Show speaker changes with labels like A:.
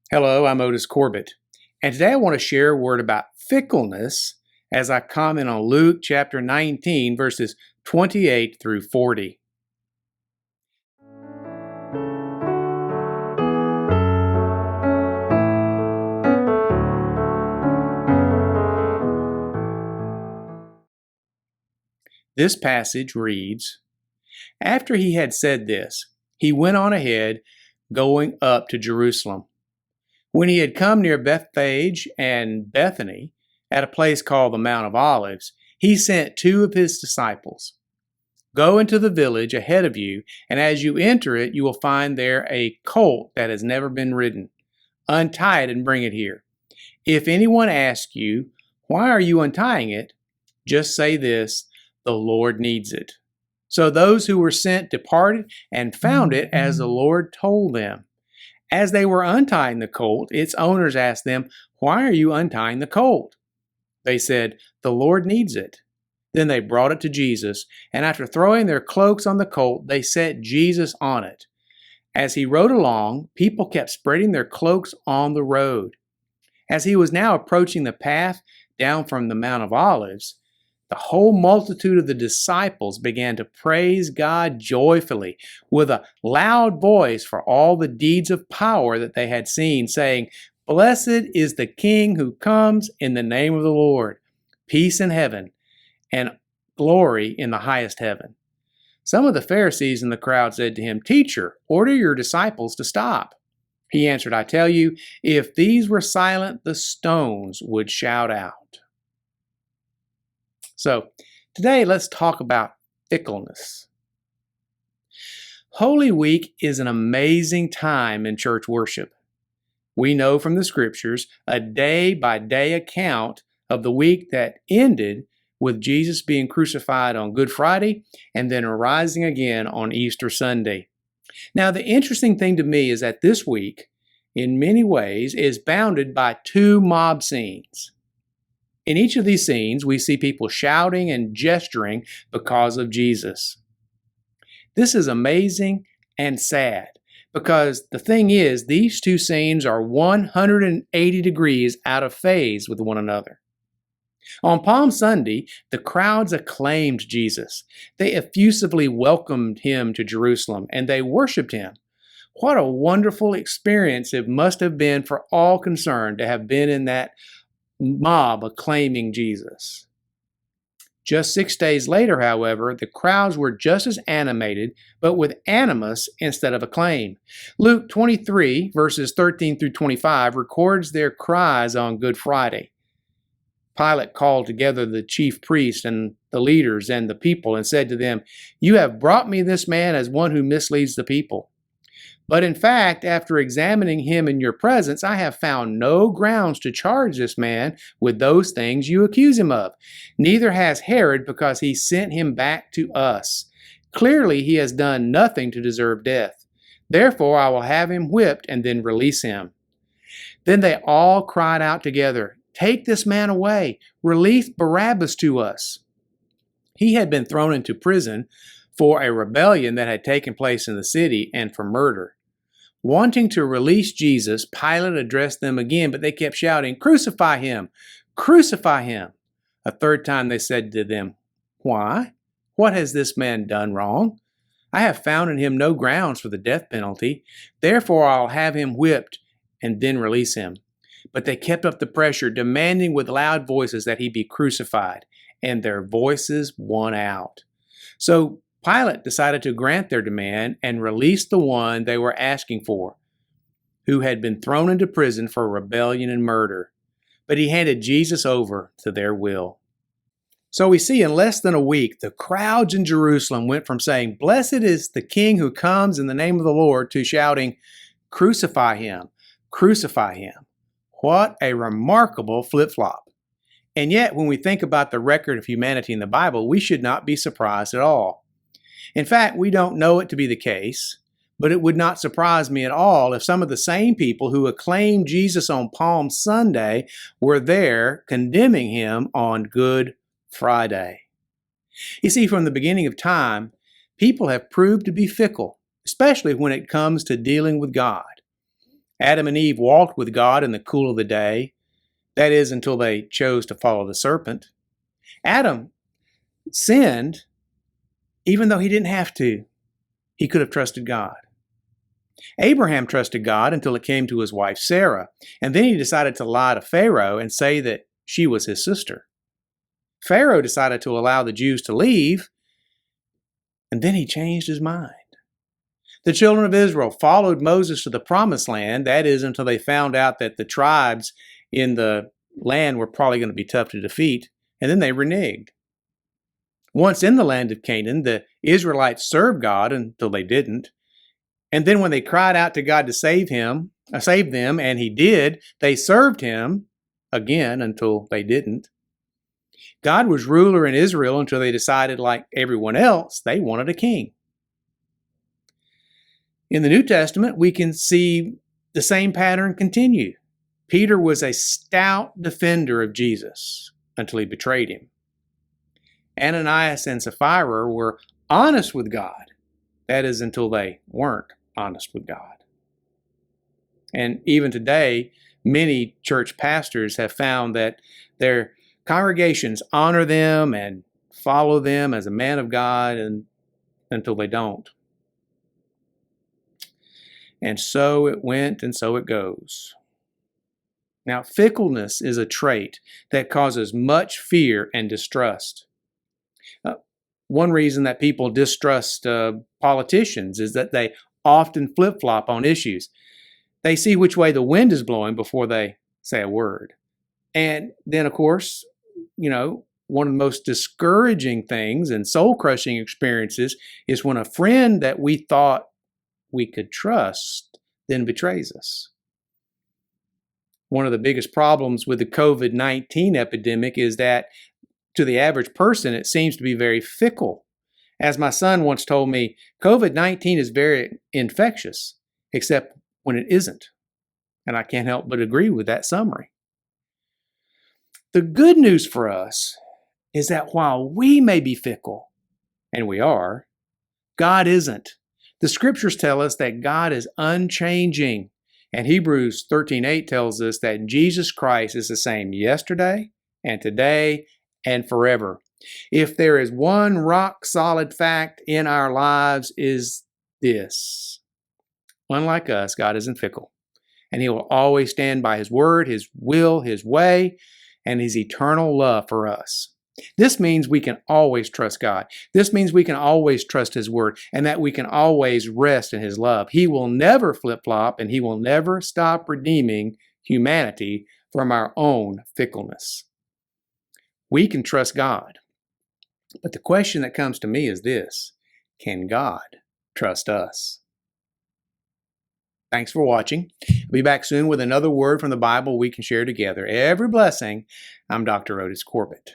A: Hello, I'm Otis Corbett, and today I want to share a word about fickleness as I comment on Luke chapter 19, verses 28 through 40. This passage reads, After he had said this, he went on ahead, going up to Jerusalem. When he had come near Bethphage and Bethany, at a place called the Mount of Olives, he sent two of his disciples. Go into the village ahead of you, and as you enter it, you will find there a colt that has never been ridden. Untie it and bring it here. If anyone asks you, why are you untying it? Just say this, the Lord needs it. So those who were sent departed and found it as the Lord told them. As they were untying the colt, its owners asked them, why are you untying the colt? They said, the Lord needs it. Then they brought it to Jesus, and after throwing their cloaks on the colt, they set Jesus on it. As he rode along, people kept spreading their cloaks on the road. As he was now approaching the path down from the Mount of Olives, the whole multitude of the disciples began to praise God joyfully with a loud voice for all the deeds of power that they had seen, saying, Blessed is the King who comes in the name of the Lord. Peace in heaven and glory in the highest heaven. Some of the Pharisees in the crowd said to him, Teacher, order your disciples to stop. He answered, I tell you, if these were silent, the stones would shout out. So, today let's talk about fickleness. Holy Week is an amazing time in church worship. We know from the scriptures a day-by-day account of the week that ended with Jesus being crucified on Good Friday and then rising again on Easter Sunday. Now, the interesting thing to me is that this week, in many ways, is bounded by two mob scenes. In each of these scenes, we see people shouting and gesturing because of Jesus. This is amazing and sad because the thing is, these two scenes are 180 degrees out of phase with one another. On Palm Sunday, the crowds acclaimed Jesus. They effusively welcomed him to Jerusalem, and they worshiped him. What a wonderful experience it must have been for all concerned to have been in that mob acclaiming Jesus. Just 6 days later, however, the crowds were just as animated, but with animus instead of acclaim. Luke 23, verses 13 through 25, records their cries on Good Friday. Pilate called together the chief priests and the leaders and the people and said to them, You have brought me this man as one who misleads the people. But in fact, after examining him in your presence, I have found no grounds to charge this man with those things you accuse him of. Neither has Herod, because he sent him back to us. Clearly, he has done nothing to deserve death. Therefore, I will have him whipped and then release him. Then they all cried out together, Take this man away. Release Barabbas to us. He had been thrown into prison for a rebellion that had taken place in the city and for murder. Wanting to release Jesus, Pilate addressed them again, but they kept shouting, Crucify him! Crucify him! A third time they said to them, Why? What has this man done wrong? I have found in him no grounds for the death penalty. Therefore I'll have him whipped and then release him. But they kept up the pressure, demanding with loud voices that he be crucified, and their voices won out. So Pilate decided to grant their demand and release the one they were asking for, who had been thrown into prison for rebellion and murder. But he handed Jesus over to their will. So we see in less than a week, the crowds in Jerusalem went from saying, Blessed is the King who comes in the name of the Lord, to shouting, Crucify him! Crucify him! What a remarkable flip-flop. And yet, when we think about the record of humanity in the Bible, we should not be surprised at all. In fact, we don't know it to be the case, but it would not surprise me at all if some of the same people who acclaimed Jesus on Palm Sunday were there condemning him on Good Friday. You see, from the beginning of time, people have proved to be fickle, especially when it comes to dealing with God. Adam and Eve walked with God in the cool of the day. That is, until they chose to follow the serpent. Adam sinned even though he didn't have to. He could have trusted God. Abraham trusted God until it came to his wife Sarah, and then he decided to lie to Pharaoh and say that she was his sister. Pharaoh decided to allow the Jews to leave, and then he changed his mind. The children of Israel followed Moses to the promised land, that is, until they found out that the tribes in the land were probably going to be tough to defeat, and then they reneged. Once in the land of Canaan, the Israelites served God until they didn't. And then when they cried out to God to save them, and he did, they served him again until they didn't. God was ruler in Israel until they decided, like everyone else, they wanted a king. In the New Testament, we can see the same pattern continue. Peter was a stout defender of Jesus until he betrayed him. Ananias and Sapphira were honest with God. That is, until they weren't honest with God. And even today, many church pastors have found that their congregations honor them and follow them as a man of God until they don't. And so it went, and so it goes. Now, fickleness is a trait that causes much fear and distrust. One reason that people distrust politicians is that they often flip-flop on issues. They see which way the wind is blowing before they say a word. And then, of course, one of the most discouraging things and soul-crushing experiences is when a friend that we thought we could trust then betrays us. One of the biggest problems with the COVID-19 epidemic is that to the average person, it seems to be very fickle. As my son once told me, COVID-19 is very infectious, except when it isn't. And I can't help but agree with that summary. The good news for us is that while we may be fickle, and we are, God isn't. The scriptures tell us that God is unchanging. And Hebrews 13:8 tells us that Jesus Christ is the same yesterday and today and forever. If there is one rock-solid fact in our lives is this: unlike us, God isn't fickle, and he will always stand by his word, his will, his way, and his eternal love for us. This means we can always trust God. This means we can always trust his word, and that we can always rest in his love. He will never flip-flop, and he will never stop redeeming humanity from our own fickleness. We can trust God. But the question that comes to me is this: can God trust us? Thanks for watching. I'll be back soon with another word from the Bible we can share together. Every blessing. I'm Dr. Otis Corbett.